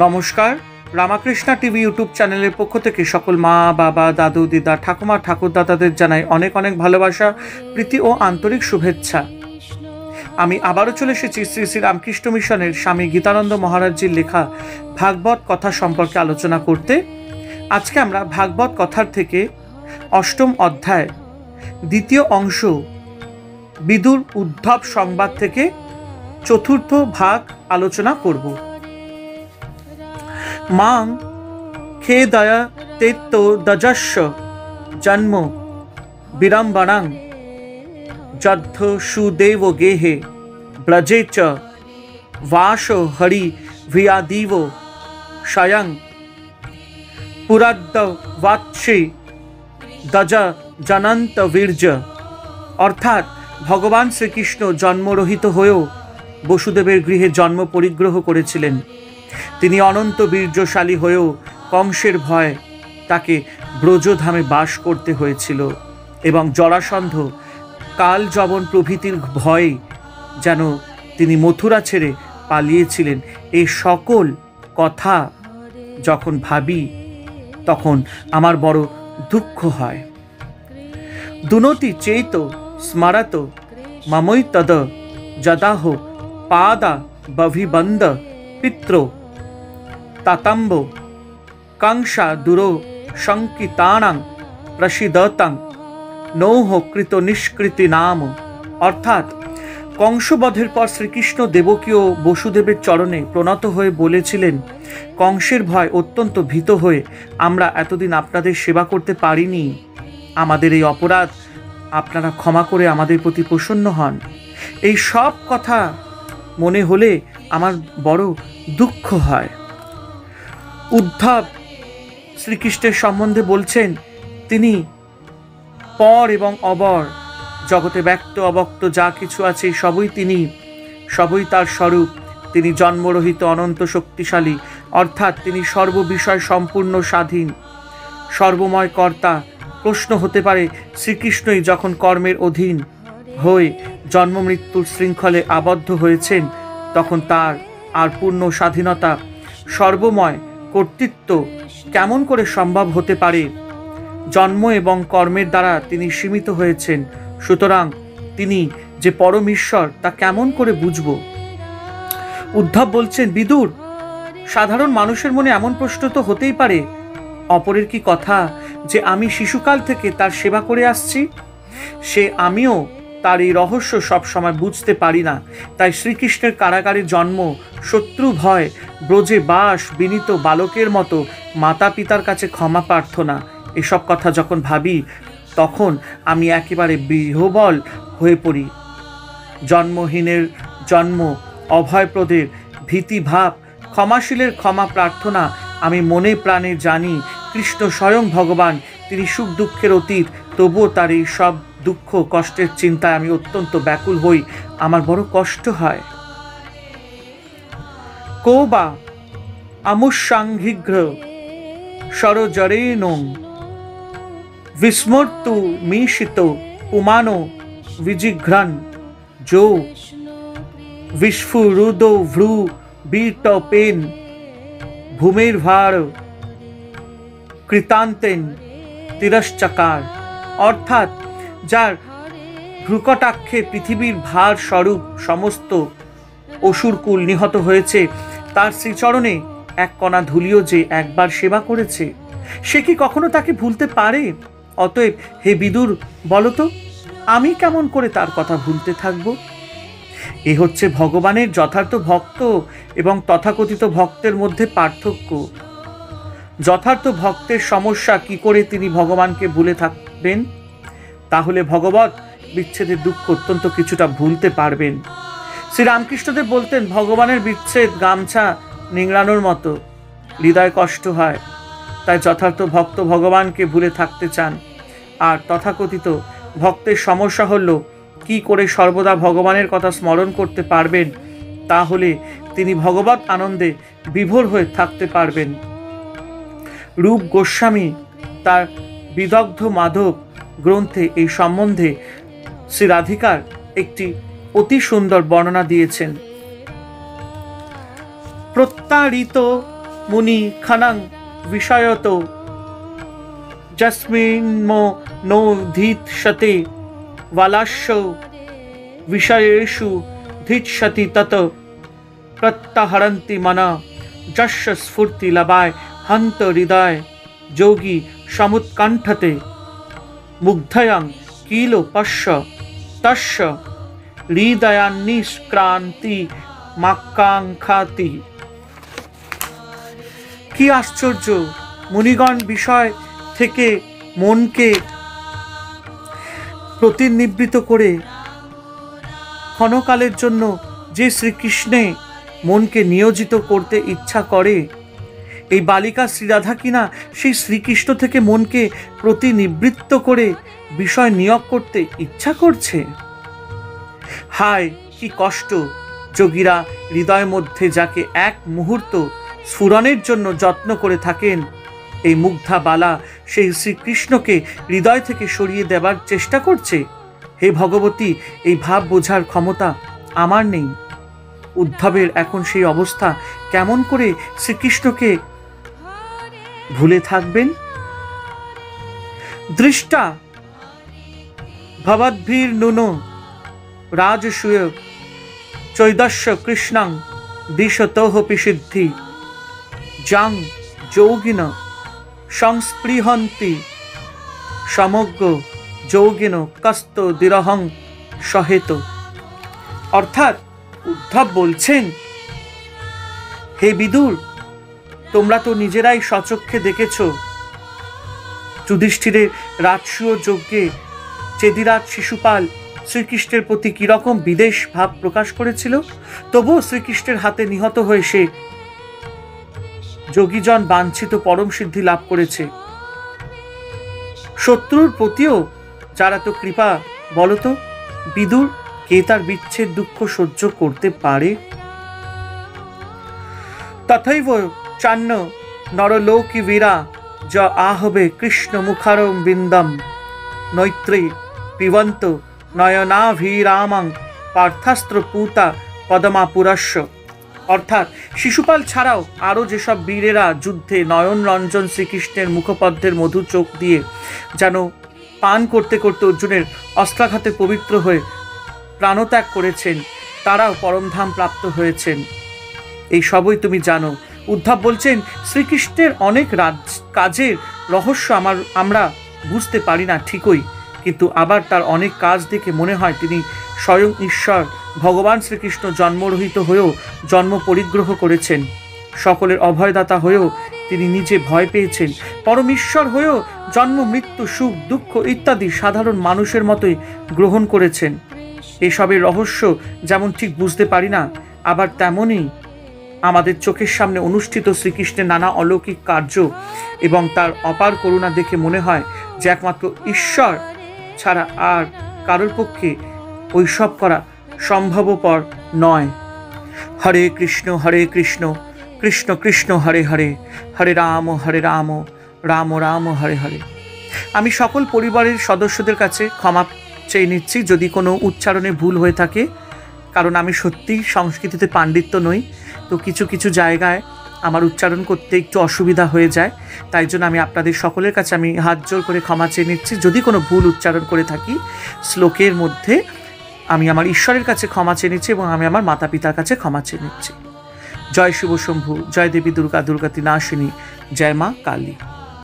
নমস্কার, Ramakrishna TV YouTube চ্যানেলের পক্ষ থেকে সকল মা, বাবা, দাদু, দিদা, ঠাকুমা, ঠাকুরদাদাদের জানাই অনেক অনেক ভালোবাসা, প্রীতি ও আন্তরিক শুভেচ্ছা। আমি আবারও চলে এসেছি শ্রী শ্রী রামকৃষ্ণ মিশনের স্বামী গীতানন্দ মহারাজজির লেখা ভাগবত কথা সম্পর্কে আলোচনা করতে। আজকে আমরা ভাগবত কথার থেকে অষ্টম অধ্যায় দ্বিতীয় অংশ বিদুর উদ্ধব সংবাদ থেকে চতুর্থ ভাগ আলোচনা করব। মাং খেদয়া তেত্তো দজস্য জন্ম বিড়ম্বনাং যদ্ধ সুদেব গেহে ব্রজে চ বাস হরি ভিয়াদিব স্বয়ং পুরাদ্দ বাৎসে দজ জনন্ত বীর্য। অর্থাৎ ভগবান শ্রীকৃষ্ণ জন্মরহিত হয়েও বসুদেবের গৃহে জন্ম পরিগ্রহ করেছিলেন। তিনি অনন্ত বীর্যশালী হয়েও কংসের ভয় তাকে ব্রজধামে বাস করতে হয়েছিল এবং জরাসন্ধ কাল যবন প্রভৃতির ভয়ে যেন তিনি মথুরা ছেড়ে পালিয়েছিলেন। এই সকল কথা যখন ভাবি তখন আমার বড় দুঃখ হয়। দুনতি চেত স্মরত মমৈ তদ যদাহ পাদা বভিবন্দ পিত্র তাতম্ব কাংসা দুরো শঙ্কিতানাং প্রসিদতং নৌহ কৃত নিষ্কৃতি নাম। অর্থাৎ কংসবধের পর শ্রীকৃষ্ণ দেবকী ও বসুদেবের চরণে প্রণত হয়ে বলেছিলেন, কংসের ভয় অত্যন্ত ভীত হয়ে আমরা এতদিন আপনাদের সেবা করতে পারিনি। আমাদের এই অপরাধ আপনারা ক্ষমা করে আমাদের প্রতি প্রসন্ন হন। এই সব কথা মনে হলে আমার বড় দুঃখ হয়। উদ্ধব শ্রীকৃষ্ণের সম্বন্ধে বলছেন, তিনি পর এবং অবর, জগতে ব্যক্ত অব্যক্ত যা কিছু আছে সবই তিনি, সবই তার স্বরূপ। তিনি জন্মরহিত অনন্ত শক্তিশালী, অর্থাৎ তিনি সর্ববিষয় সম্পূর্ণ স্বাধীন, সর্বময় কর্তা। প্রশ্ন হতে পারে, শ্রীকৃষ্ণই যখন কর্মের অধীন হয়ে জন্ম মৃত্যুর শৃঙ্খলে আবদ্ধ হয়েছেন তখন তার আর পূর্ণ স্বাধীনতা, সর্বময় কর্তৃত্ব কেমন করে সম্ভব হতে পারে? জন্ম এবং কর্মের দ্বারা তিনি সীমিত হয়েছেন, সুতরাং তিনি যে পরম ঈশ্বর তা কেমন করে বুঝব? উদ্ধব বলছেন, বিদুর, সাধারণ মানুষের মনে এমন প্রশ্ন তো হতেই পারে, অপরের কি কথা যে আমি শিশুকাল থেকে তার সেবা করে আসছি, সে আমিও তার এই রহস্য সব সময় বুঝতে পারি না। তাই শ্রীকৃষ্ণের কারাগারে জন্ম, শত্রু ভয়, ব্রজে বাস, বিনীত বালকের মতো মাতা পিতার কাছে ক্ষমা প্রার্থনা, এসব কথা যখন ভাবি তখন আমি একেবারে বিহ্বল হয়ে পড়ি। জন্মহীনের জন্ম, অভয়প্রদের ভীতিভাব, ক্ষমাশীলের ক্ষমা প্রার্থনা, আমি মনে প্রাণে জানি কৃষ্ণ স্বয়ং ভগবান, তিনি সুখ দুঃখের অতীত। তবুও তার এই সব দুঃখ কষ্টের চিন্তায় আমি অত্যন্ত ব্যাকুল হই, আমার বড় কষ্ট হয়। কোবা আমুসাংঘিঘ্র সরজরেণং বিস্মর্তু মিশিত পুমানো বিজিঘ্রান যো বিস্ফুরুদো ভ্রু বিটপেন ভূমির ভার কৃতান্তেন তিরশ্চকার। অর্থাৎ যার ভ্রুকটাক্ষে পৃথিবীর ভার স্বরূপ সমস্ত অসুরকুল নিহত হয়েছে, তার শ্রীচরণে এক কণা ধুলিও যে একবার সেবা করেছে, সে কি কখনো তাকে ভুলতে পারে? অতএব হে বিদুর, বলতো আমি কেমন করে তার কথা ভুলতে থাকব? এ হচ্ছে ভগবানের যথার্থ ভক্ত এবং তথাকথিত ভক্তের মধ্যে পার্থক্য। যথার্থ ভক্তের সমস্যা, কি করে তিনি ভগবানকে ভুলে থাকবেন? তাহলে ভগবত বিচ্ছেদের দুঃখ অত্যন্ত কিছুটা ভুলতে পারবেন। শ্রী রামকৃষ্ণদেব বলতেন, ভগবানের বিচ্ছেদ গামছা নিংড়ানোর মতো, হৃদয় কষ্ট হয়। তাই যথার্থ ভক্ত ভগবানকে ভুলে থাকতে চান। আর তথাকথিত ভক্তের সমস্যা হলো কি করে সর্বদা ভগবানের কথা স্মরণ করতে পারবেন, তাহলে তিনি ভগবত আনন্দে বিভোর হয়ে থাকতে পারবেন। রূপ গোস্বামী তার বিদগ্ধ মাধব গ্রন্থে এই সম্বন্ধে শ্রী রাধিকার একটি অতি সুন্দর বর্ণনা দিয়েছেন। প্রত্যারিত মুনি খানাং বিষয়ত যস্মিন্মো নো ধীৎসতে বালাস্য বিষয়েষু ধীৎসতি তত প্রত্যাহরন্তি মনা যস্য স্ফূর্তি লবায় হন্ত হৃদয় যোগী সমুৎকণ্ঠতে মুগ্ধয়ং কিল পশ্য তস্য হৃদয়ান্নিষ্ক্রান্তি মাকাঙ্ক্ষাতি। কি আশ্চর্য! মুনিগণ বিষয় থেকে মনকে প্রতিনিবৃত করে ক্ষণকালের জন্য যে শ্রীকৃষ্ণে মনকে নিয়োজিত করতে ইচ্ছা করে, এই বালিকা শ্রীরাধা কিনা সেই শ্রীকৃষ্ণ থেকে মনকে প্রতিনিবৃত্ত করে বিষয় নিয়োগ করতে ইচ্ছা করছে। হায় কি কষ্ট! যোগীরা হৃদয় মধ্যে যাকে এক মুহূর্ত স্ফুরণের জন্য যত্ন করে থাকেন, এই মুগ্ধা বালা সেই শ্রীকৃষ্ণকে হৃদয় থেকে সরিয়ে দেবার চেষ্টা করছে। হে ভগবতী, এই ভাব বোঝার ক্ষমতা আমার নেই। উদ্ধবের এখন সেই অবস্থা, কেমন করে শ্রীকৃষ্ণকে ভুলে থাকবেন? দৃষ্টা ভবদ্ভির নুনো রাজসূয় চৈদস্য কৃষ্ণং দিশতোহপি সিদ্ধি যাং যোগিন সংস্পৃহন্তি সমগ্র যোগিন কস্ত দিরহং সহেত। অর্থাৎ উদ্ধব বলছেন, হে বিদুর, তোমরা তো নিজেরাই স্বচক্ষে দেখেছ যুধিষ্ঠিরের রাজসূয় যজ্ঞে চেদিরাজ শিশুপাল শ্রীকৃষ্ণের প্রতি কিরকম বিদ্বেষ ভাব প্রকাশ করেছিল। তবুও শ্রীকৃষ্ণের হাতে নিহত হয়ে সে যোগীজন বাঞ্ছিত পরম সিদ্ধি লাভ করেছে। শত্রুর প্রতিও যারা তো কৃপা, বলতো বিদুর, কে তার বিচ্ছেদ দুঃখ সহ্য করতে পারে? তথৈব চান্ন নরলোকি বীরা য আহবে কৃষ্ণ মুখারম বিন্দম নৈত্রে পিবন্ত নয়নাভিরামং পার্থাস্ত্র পুতা পদমাপুরস্য। অর্থাৎ শিশুপাল ছাড়াও আরও যেসব বীরেরা যুদ্ধে নয়ন রঞ্জন শ্রীকৃষ্ণের মুখপদ্মের মধু চোখ দিয়ে যেন পান করতে করতে অর্জুনের অস্ত্রাঘাতে পবিত্র হয়ে প্রাণত্যাগ করেছেন, তারাও পরমধাম প্রাপ্ত হয়েছেন। এই সবই তুমি জানো। উদ্ধব বলছেন, শ্রীকৃষ্ণের অনেক কাজের রহস্য আমরা বুঝতে পারি না ঠিকই, কিন্তু আবার তার অনেক কাজ দেখে মনে হয় তিনি স্বয়ং ঈশ্বর ভগবান শ্রীকৃষ্ণ জন্মরহিত হয়েও জন্ম পরিগ্রহ করেছেন, সকলের অভয়দাতা হয়েও তিনি নিজে ভয় পেয়েছেন, পরমেশ্বর হয়েও জন্ম মৃত্যু সুখ দুঃখ ইত্যাদি সাধারণ মানুষের মতোই গ্রহণ করেছেন। এসবের রহস্য যেমন ঠিক বুঝতে পারি না, আবার তেমনই আমাদের চোখের সামনে অনুষ্ঠিত শ্রীকৃষ্ণের নানা অলৌকিক কার্য এবং তার অপার করুণা দেখে মনে হয় যে একমাত্র ঈশ্বর ছাড়া আর কারোর পক্ষে ওইসব করা সম্ভবপর নয়। হরে কৃষ্ণ কৃষ্ণ কৃষ্ণ হরে হরে, হরে রাম রাম রাম হরে হরে। আমি সকল পরিবারের সদস্যদের কাছে ক্ষমা চেয়ে নিচ্ছি যদি কোনো উচ্চারণে ভুল হয়ে থাকে, কারণ আমি সত্যিই সংস্কৃতিতে পাণ্ডিত্য নই, তো কিছু কিছু জায়গায় আমার উচ্চারণ করতে একটু অসুবিধা হয়ে যায়। তাই জন্য আমি আপনাদের সকলের কাছে আমি হাত জোর করে ক্ষমা চেয়ে নিচ্ছি যদি কোনো ভুল উচ্চারণ করে থাকি শ্লোকের মধ্যে। আমি আমার ঈশ্বরের কাছে ক্ষমা চেয়ে নিচ্ছি এবং আমি আমার মাতা পিতার কাছে ক্ষমা চেয়ে নিচ্ছি। জয় শিব শম্ভু, জয় দেবী দুর্গা দুর্গাতি নাশিনী, জয় মা কালী।